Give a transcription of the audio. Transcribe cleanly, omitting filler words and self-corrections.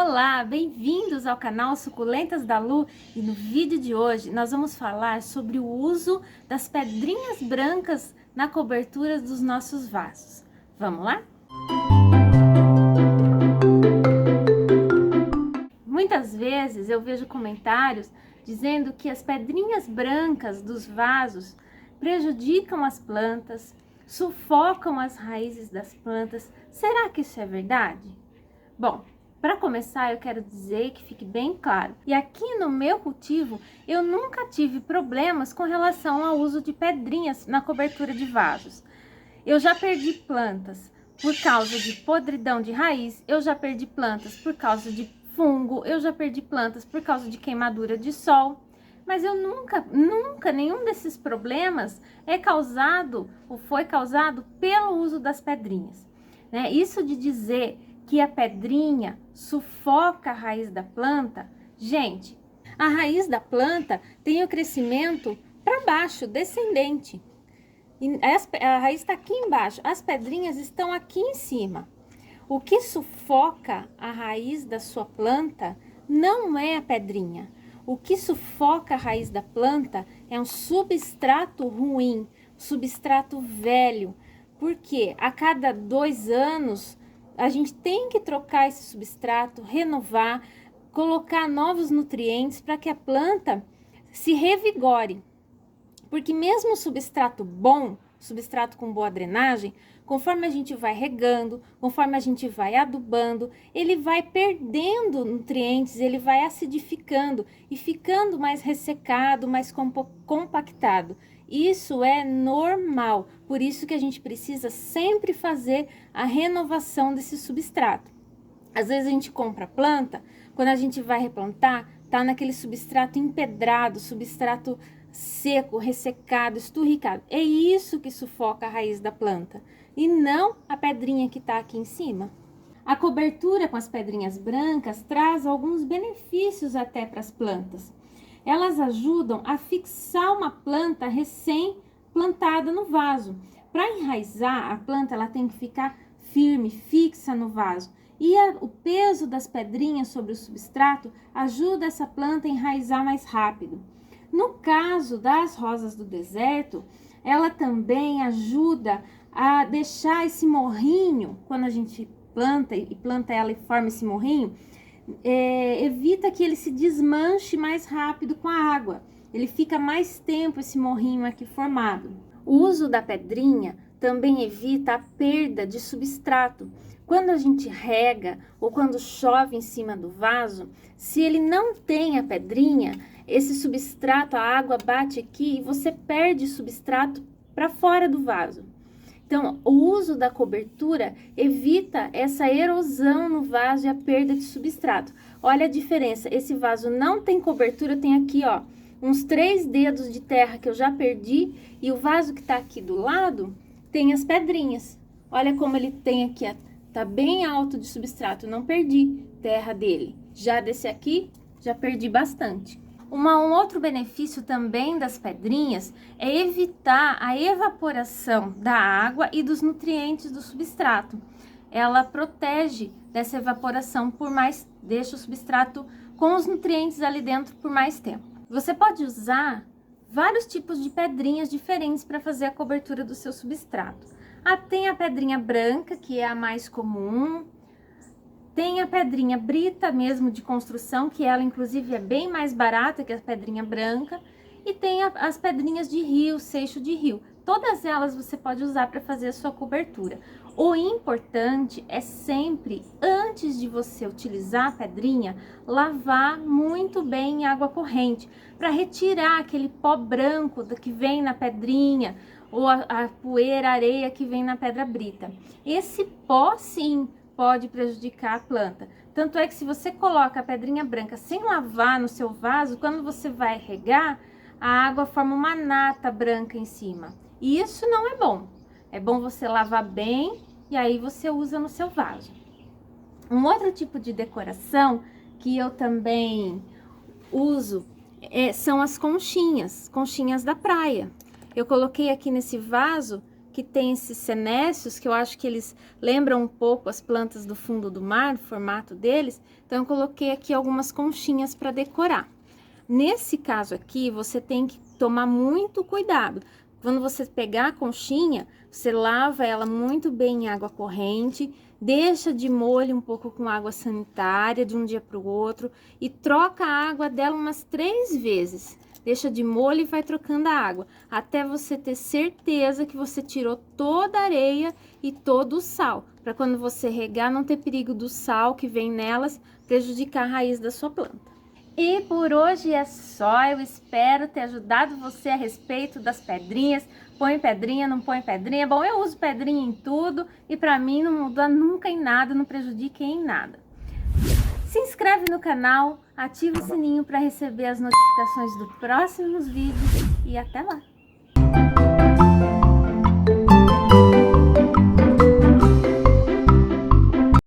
Olá, bem-vindos ao canal Suculentas da Lu, e no vídeo de hoje nós vamos falar sobre o uso das pedrinhas brancas na cobertura dos nossos vasos. Vamos lá? Muitas vezes eu vejo comentários dizendo que as pedrinhas brancas dos vasos prejudicam as plantas, sufocam as raízes das plantas. Será que isso é verdade? Bom, para começar, eu quero dizer que fique bem claro. E aqui no meu cultivo, eu nunca tive problemas com relação ao uso de pedrinhas na cobertura de vasos. Eu já perdi plantas por causa de podridão de raiz, eu já perdi plantas por causa de fungo, eu já perdi plantas por causa de queimadura de sol. Mas eu nunca, nenhum desses problemas é causado ou foi causado pelo uso das pedrinhas, né? Isso de dizer que a pedrinha sufoca a raiz da planta, gente, a raiz da planta tem o crescimento para baixo, descendente. E a raiz está aqui embaixo, as pedrinhas estão aqui em cima. O que sufoca a raiz da sua planta não é a pedrinha. O que sufoca a raiz da planta é um substrato ruim, substrato velho, porque a cada 2 anos a gente tem que trocar esse substrato, renovar, colocar novos nutrientes para que a planta se revigore. Porque mesmo o substrato bom, substrato com boa drenagem, conforme a gente vai regando, conforme a gente vai adubando, ele vai perdendo nutrientes, ele vai acidificando e ficando mais ressecado, mais compactado. Isso é normal, por isso que a gente precisa sempre fazer a renovação desse substrato. Às vezes a gente compra planta, quando a gente vai replantar, tá naquele substrato empedrado, substrato seco, ressecado, esturricado. É isso que sufoca a raiz da planta e não a pedrinha que tá aqui em cima. A cobertura com as pedrinhas brancas traz alguns benefícios até para as plantas. Elas ajudam a fixar uma planta recém-plantada no vaso. Para enraizar, a planta ela tem que ficar firme, fixa no vaso. E o peso das pedrinhas sobre o substrato ajuda essa planta a enraizar mais rápido. No caso das rosas do deserto, ela também ajuda a deixar esse morrinho, quando a gente planta ela e forma esse morrinho, evita que ele se desmanche mais rápido com a água. Ele fica mais tempo esse morrinho aqui formado. O uso da pedrinha também evita a perda de substrato. Quando a gente rega ou quando chove em cima do vaso, se ele não tem a pedrinha, esse substrato, a água bate aqui e você perde substrato para fora do vaso. Então, o uso da cobertura evita essa erosão no vaso e a perda de substrato. Olha a diferença, esse vaso não tem cobertura, tem aqui, ó, uns 3 dedos de terra que eu já perdi, e o vaso que tá aqui do lado tem as pedrinhas. Olha como ele tem aqui, tá bem alto de substrato, não perdi terra dele. Já desse aqui, já perdi bastante. Um outro benefício também das pedrinhas é evitar a evaporação da água e dos nutrientes do substrato. Ela protege dessa evaporação deixa o substrato com os nutrientes ali dentro por mais tempo. Você pode usar vários tipos de pedrinhas diferentes para fazer a cobertura do seu substrato. Tem a pedrinha branca, que é a mais comum. Tem a pedrinha brita mesmo de construção, que ela inclusive é bem mais barata que a pedrinha branca. E tem as pedrinhas de rio, seixo de rio. Todas elas você pode usar para fazer a sua cobertura. O importante é sempre, antes de você utilizar a pedrinha, lavar muito bem em água corrente, para retirar aquele pó branco que vem na pedrinha, ou a poeira, a areia que vem na pedra brita. Esse pó, sim, pode prejudicar a planta. Tanto é que se você coloca a pedrinha branca sem lavar no seu vaso, quando você vai regar, a água forma uma nata branca em cima. E isso não é bom. É bom você lavar bem e aí você usa no seu vaso. Um outro tipo de decoração que eu também uso são as conchinhas da praia. Eu coloquei aqui nesse vaso que tem esses senécios, que eu acho que eles lembram um pouco as plantas do fundo do mar, o formato deles. Então, eu coloquei aqui algumas conchinhas para decorar. Nesse caso aqui, você tem que tomar muito cuidado. Quando você pegar a conchinha, você lava ela muito bem em água corrente, deixa de molho um pouco com água sanitária de um dia para o outro e troca a água dela umas 3 vezes. Deixa de molho e vai trocando a água, até você ter certeza que você tirou toda a areia e todo o sal, para quando você regar não ter perigo do sal que vem nelas prejudicar a raiz da sua planta. E por hoje é só, eu espero ter ajudado você a respeito das pedrinhas. Põe pedrinha, não põe pedrinha? Bom, eu uso pedrinha em tudo e pra mim não muda nunca em nada, não prejudica em nada. Se inscreve no canal, ativa o sininho para receber as notificações dos próximos vídeos e até lá!